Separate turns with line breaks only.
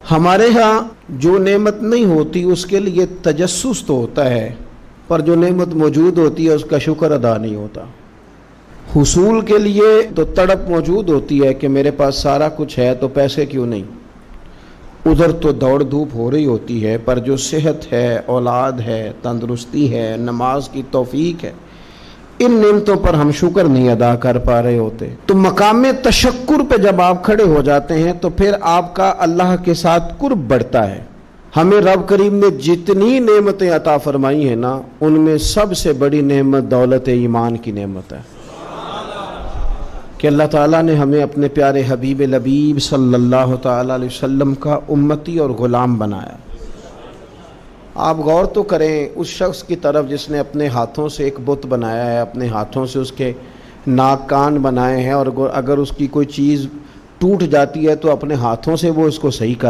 हमारे यहाँ जो नेमत नहीं होती उसके लिए तजस्सुस तो होता है, पर जो नेमत मौजूद होती है उसका शुक्र अदा नहीं होता। हुसूल के लिए तो तड़प मौजूद होती है कि मेरे पास सारा कुछ है तो पैसे क्यों नहीं। उधर तो दौड़ धूप हो रही होती है, पर जो सेहत है, औलाद है, तंदुरुस्ती है, नमाज की तौफीक है, इन नेमतों पर हम शुक्र नहीं अदा कर पा रहे होते। तो मकाम तशक्कुर पे जब आप खड़े हो जाते हैं तो फिर आपका अल्लाह के साथ कुर्ब बढ़ता है। हमें रब करीम ने जितनी नेमतें अता फरमाई हैं ना, उनमें सबसे बड़ी नेमत दौलत ईमान की नेमत है कि अल्लाह ताला ने हमें अपने प्यारे हबीब लबीब सल्लल्लाहु ताला अलैहि वसल्लम का उम्मती और ग़ुलाम बनाया। आप गौर तो करें उस शख्स की तरफ जिसने अपने हाथों से एक बुत बनाया है, अपने हाथों से उसके नाक कान बनाए हैं, और अगर उसकी कोई चीज़ टूट जाती है तो अपने हाथों से वो इसको सही कर